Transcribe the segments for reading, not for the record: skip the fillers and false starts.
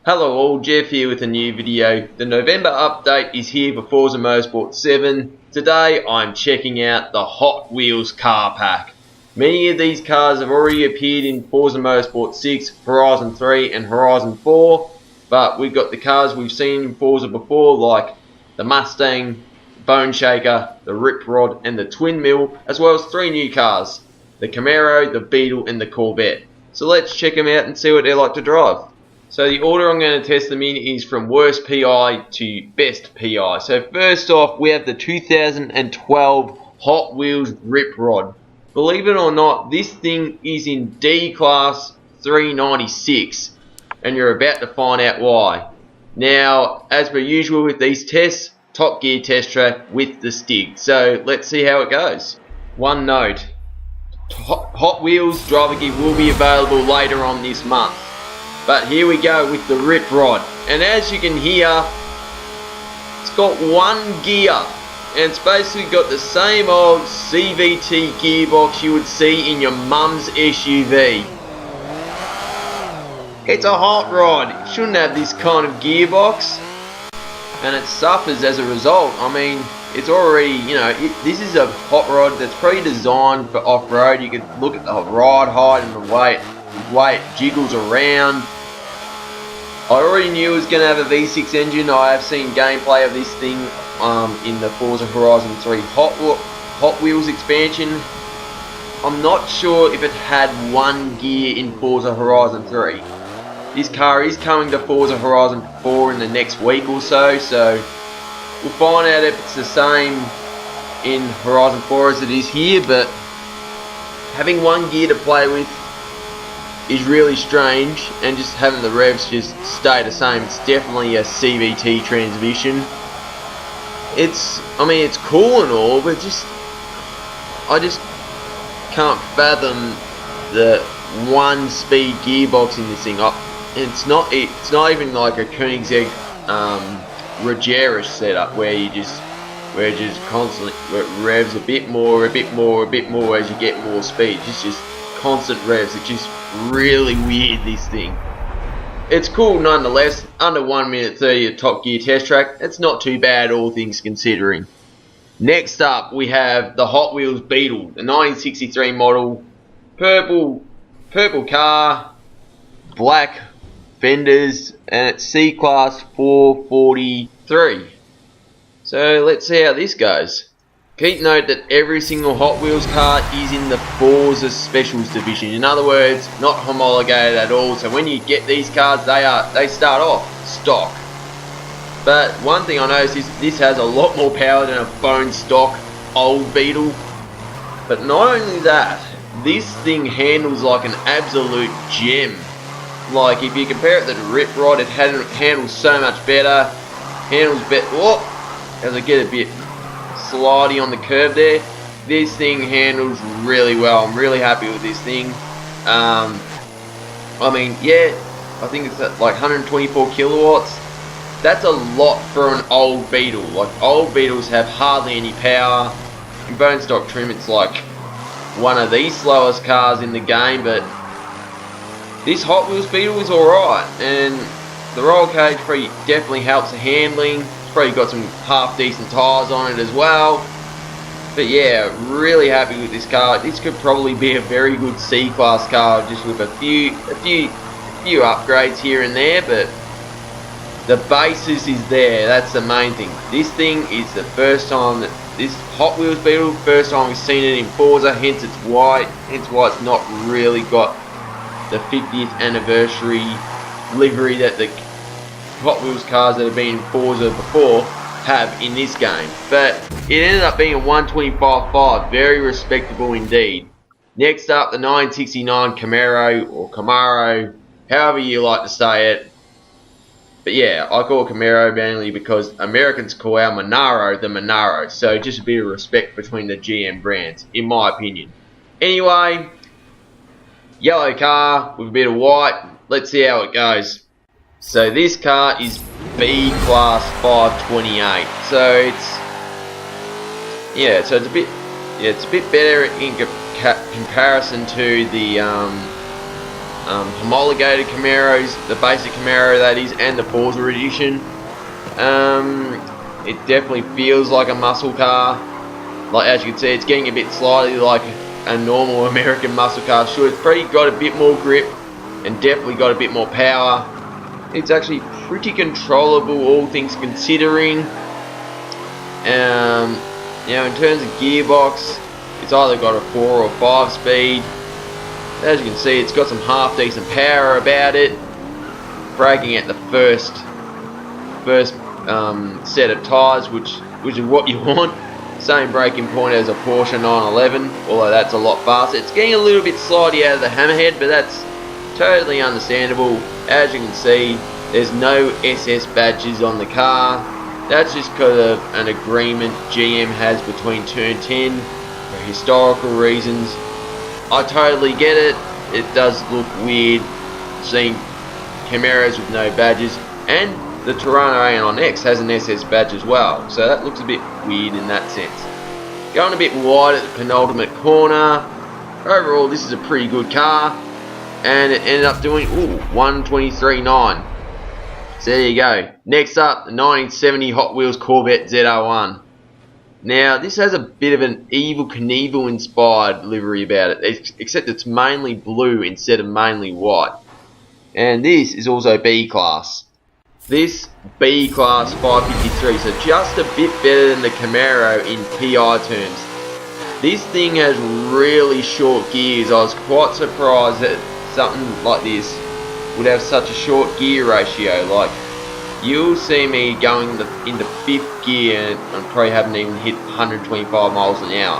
Hello all, Jeff here with a new video. The November update is here for Forza Motorsport 7. Today I'm checking out the Hot Wheels car pack. Many of these cars have already appeared in Forza Motorsport 6, Horizon 3 and Horizon 4, but we've got the cars we've seen in Forza before like the Mustang, Boneshaker, the Rip Rod and the Twin Mill, as well as 3 new cars, the Camaro, the Beetle and the Corvette. So let's check them out and see what they're like to drive. So the order I'm going to test them in is from worst PI to best PI. So first off, we have the 2012 Hot Wheels Rip Rod. Believe it or not, this thing is in D Class 396, and you're about to find out why. Now, as per usual with these tests, Top Gear test track with the Stig. So let's see how it goes. One note, Hot Wheels driver gear will be available later on this month. But here we go with the Rip Rod, and as you can hear, it's got one gear, and it's basically got the same old CVT gearbox you would see in your mum's SUV. It's a hot rod, it shouldn't have this kind of gearbox, and it suffers as a result. I mean, it's already, this is a hot rod that's pretty designed for off-road. You can look at the ride height and the way it jiggles around. I already knew it was going to have a V6 engine. I have seen gameplay of this thing in the Forza Horizon 3 Hot Wheels expansion. I'm not sure if it had one gear in Forza Horizon 3. This car is coming to Forza Horizon 4 in the next week or so, so we'll find out if it's the same in Horizon 4 as it is here, but having one gear to play with is really strange, and just having the revs just stay the same. It's definitely a CVT transmission. It's cool and all, but I just can't fathom the one speed gearbox in this thing. It's not even like a Koenigsegg Regera setup where it just constantly revs a bit more as you get more speed. It's just constant revs. It's just really weird, this thing. It's cool nonetheless. Under 1 minute 30 of Top Gear test track. It's not too bad, all things considering. Next up we have the Hot Wheels Beetle, the 1963 model, purple car, black fenders, and it's C Class 443. So let's see how this goes. Keep note that every single Hot Wheels car is in the Forza Specials division. In other words, not homologated at all. So when you get these cars, they start off stock. But one thing I noticed is this has a lot more power than a bone stock old Beetle. But not only that, this thing handles like an absolute gem. Like if you compare it to the Rip Rod, it handles so much better. Handles better. Whoa, as I get a bit slidey on the curve there, this thing handles really well. I'm really happy with this thing. I think it's at like 124 kilowatts. That's a lot for an old Beetle. Like old Beetles have hardly any power. In bone stock trim, it's like one of the slowest cars in the game, but this Hot Wheels Beetle is alright, and the roll cage definitely helps the handling. Probably got some half decent tyres on it as well. But yeah, really happy with this car. This could probably be a very good C class car, just with a few upgrades here and there, but the basis is there. That's the main thing. This thing is the first time that this Hot Wheels Beetle, first time we've seen it in Forza, hence why it's not really got the 50th anniversary livery that the Hot Wheels cars that have been in Forza before have in this game. But it ended up being a 125.5, very respectable indeed. Next up, the 1969 Camaro, or Camaro, however you like to say it. But yeah, I call it Camaro mainly because Americans call our Monaro the Monaro, so just a bit of respect between the GM brands, in my opinion. Anyway, yellow car with a bit of white. Let's see how it goes. So this car is B Class 528. So it's a bit better in comparison to the homologated Camaros, the basic Camaro that is, and the Forza edition. It definitely feels like a muscle car. Like, as you can see, it's getting a bit slightly like a normal American muscle car should. It's probably got a bit more grip and definitely got a bit more power. It's actually pretty controllable, all things considering. You know, in terms of gearbox, it's either got a 4 or 5 speed. As you can see, it's got some half decent power about it. Braking at the first set of tyres, which is what you want. Same braking point as a Porsche 911, although that's a lot faster. It's getting a little bit slidey out of the hammerhead, but that's totally understandable. As you can see, there's no SS badges on the car. That's just because of an agreement GM has between Turn 10 for historical reasons. I totally get it. It does look weird seeing Camaros with no badges, and the Toronto A&on X has an SS badge as well, so that looks a bit weird in that sense. Going a bit wide at the penultimate corner. Overall, this is a pretty good car, and it ended up doing 123.9. So there you go. Next up, the 1970 Hot Wheels Corvette Z01. Now, this has a bit of an Evel Knievel inspired livery about it, except it's mainly blue instead of mainly white. And this is also B-Class. This B-Class 553, so just a bit better than the Camaro in PI terms. This thing has really short gears. I was quite surprised that something like this would have such a short gear ratio. Like, you'll see me going into 5th gear and probably haven't even hit 125 miles an hour.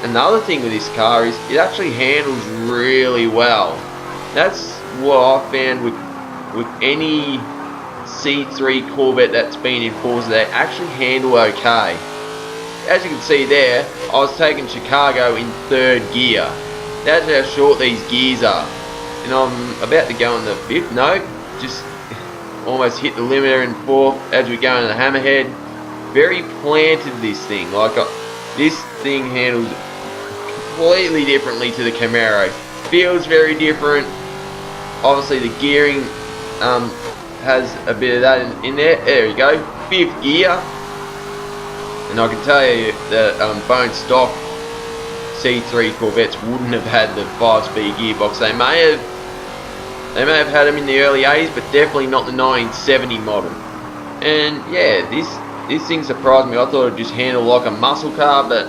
And the other thing with this car is it actually handles really well. That's what I found with any C3 Corvette that's been in Forza. They actually handle okay. As you can see there, I was taking Chicago in 3rd gear. That's how short these gears are. And I'm about to go in the 5th. No, just almost hit the limiter in 4th as we go into the hammerhead. Very planted, this thing. Like, this thing handles completely differently to the Camaro. Feels very different. Obviously the gearing has a bit of that in there. There you go, 5th gear. And I can tell you that bone stock C3 Corvettes wouldn't have had the 5-speed gearbox. They may have had them in the early 80s, but definitely not the 1970 model. And yeah, this thing surprised me. I thought it'd just handle like a muscle car, but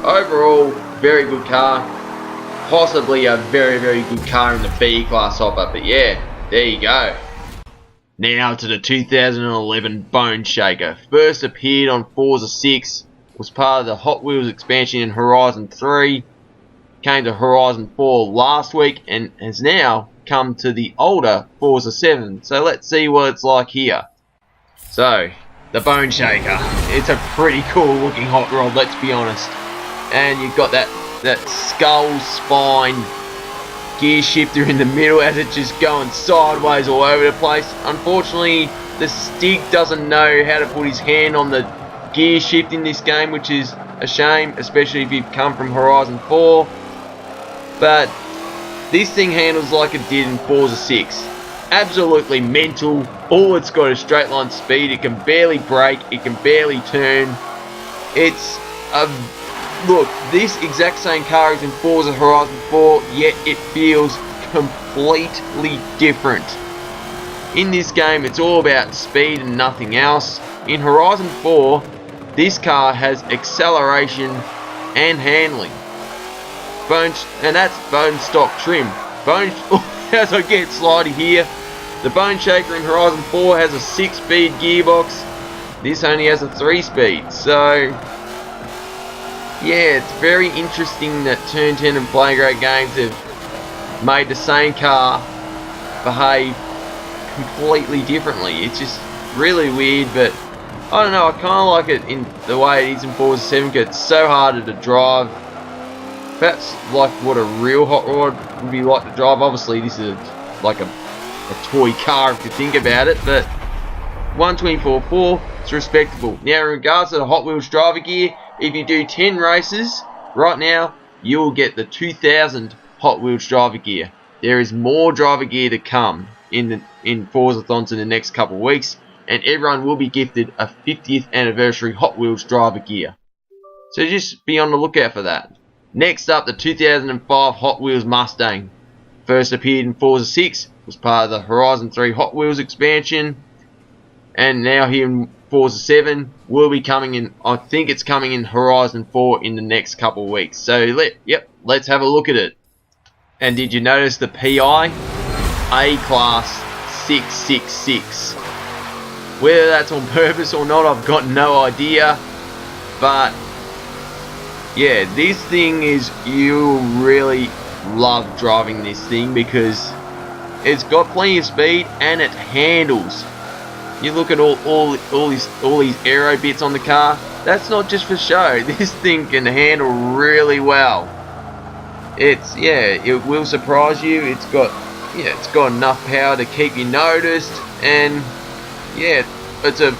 overall, very good car. Possibly a very, very good car in the B-Class hopper, but yeah, there you go. Now to the 2011 Boneshaker. First appeared on Forza 6, was part of the Hot Wheels expansion in Horizon 3, came to Horizon 4 last week, and has now come to the older Forza 7. So let's see what it's like here. So, the Boneshaker. It's a pretty cool looking hot rod, let's be honest. And you've got that skull spine gear shifter in the middle as it's just going sideways all over the place. Unfortunately, the Stig doesn't know how to put his hand on the gear shift in this game, which is a shame, especially if you've come from Horizon 4. But this thing handles like it did in Forza 6. Absolutely mental. All it's got is straight line speed. It can barely brake. It can barely turn. It's a look, this exact same car is in Forza Horizon 4, yet it feels completely different. In this game, it's all about speed and nothing else. In Horizon 4, this car has acceleration and handling. And that's bone stock trim. As I get slidey here, the Boneshaker in Horizon 4 has a 6-speed gearbox. This only has a 3-speed, so yeah, it's very interesting that Turn 10 and Playgrade Games have made the same car behave completely differently. It's just really weird, but I don't know, I kind of like it in the way it is in Forza 7 because it's so harder to drive. Perhaps like what a real hot rod would be like to drive. Obviously this is like a toy car if you think about it, but 124.4, it's respectable. Now in regards to the Hot Wheels driver gear, if you do 10 races right now, you'll get the 2000 Hot Wheels driver gear. there is more driver gear to come in Forzathons in the next couple of weeks, and everyone will be gifted a 50th anniversary Hot Wheels driver gear. So just be on the lookout for that. Next up, the 2005 Hot Wheels Mustang. First appeared in Forza 6, was part of the Horizon 3 Hot Wheels expansion, and now here in Forza 7 will be coming in. I think it's coming in Horizon 4 in the next couple of weeks. So let's have a look at it. And did you notice the PI? A-Class 666. Whether that's on purpose or not, I've got no idea. But yeah, this thing is, you'll really love driving this thing because it's got plenty of speed and it handles. You look at all these aero bits on the car. That's not just for show. This thing can handle really well. It will surprise you. It's got enough power to keep you noticed, and yeah, it's a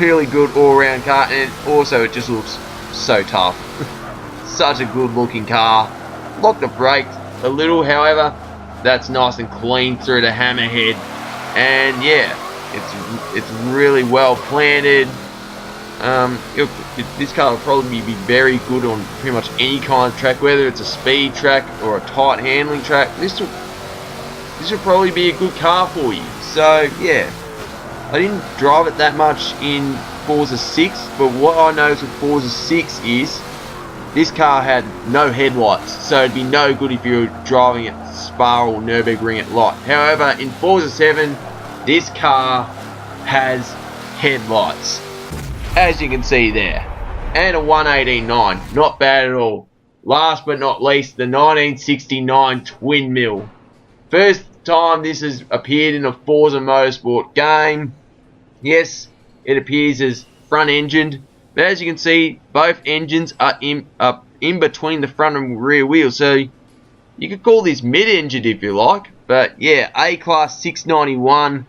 really good all-round car, and also it just looks so tough. Such a good looking car. Lock the brakes a little, however, that's nice and clean through the hammerhead, and yeah, it's really well planted. This car will probably be very good on pretty much any kind of track, whether it's a speed track or a tight handling track. This will probably be a good car for you. So yeah, I didn't drive it that much in Forza 6, but what I noticed with Forza 6 is this car had no headlights, so it'd be no good if you were driving at Spa or Nürburgring at light. However, in Forza 7, this car has headlights, as you can see there, and a 118.9, not bad at all. Last but not least, the 1969 twin mill. First time this has appeared in a Forza Motorsport game. Yes, it appears as front engined, but as you can see, both engines are in between the front and rear wheels, so you could call this mid-engined if you like. But yeah, A-Class 691.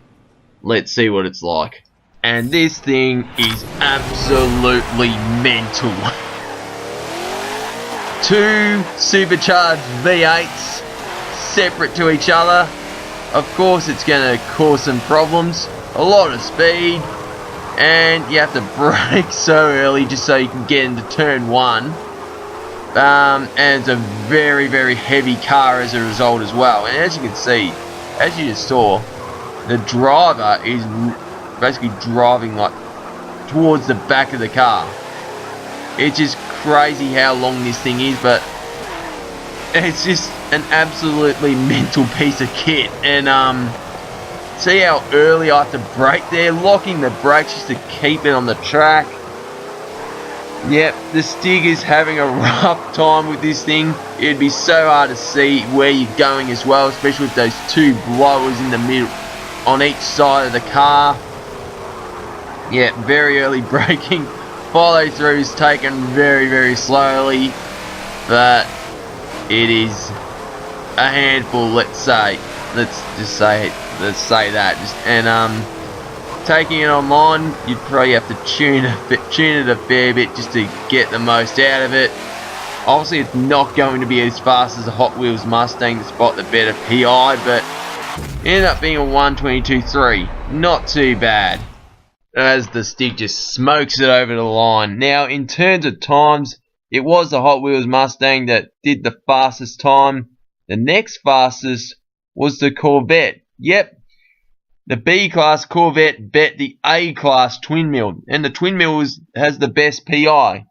Let's see what it's like. And this thing is absolutely mental. Two supercharged V8s separate to each other. Of course it's going to cause some problems. A lot of speed. And you have to brake so early just so you can get into turn 1. And it's a very, very heavy car as a result as well. And as you can see, as you just saw, the driver is basically driving like towards the back of the car. It's just crazy how long this thing is, but it's just an absolutely mental piece of kit. And see how early I have to brake there, locking the brakes just to keep it on the track. Yep, the Stig is having a rough time with this thing. It'd be so hard to see where you're going as well, especially with those two blowers in the middle on each side of the car. Yeah, very early braking. Follow through is taken very, very slowly, but it is a handful. Let's say that. Taking it online, you'd probably have to tune it a fair bit just to get the most out of it. Obviously, it's not going to be as fast as the Hot Wheels Mustang despite the better PI, but it ended up being a 122.3. Not too bad. As the Stig just smokes it over the line. Now, in terms of times, it was the Hot Wheels Mustang that did the fastest time. The next fastest was the Corvette. Yep. The B-Class Corvette bet the A-Class twin mill, and the twin mill has the best PI.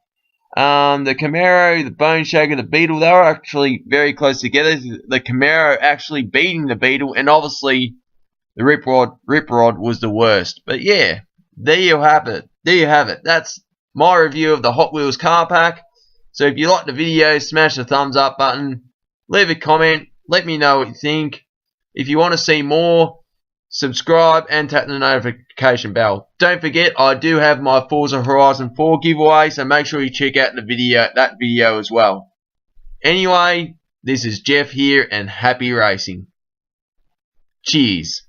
The Camaro, the Boneshaker, the Beetle, they were actually very close together. The Camaro actually beating the Beetle, and obviously the Rip Rod was the worst. But yeah, there you have it. That's my review of the Hot Wheels car pack. So if you like the video, smash the thumbs up button, leave a comment, let me know what you think. If you want to see more, subscribe and tap the notification bell. Don't forget, I do have my Forza Horizon 4 giveaway, so make sure you check out that video as well. Anyway, this is Jeff here, and happy racing. Cheers.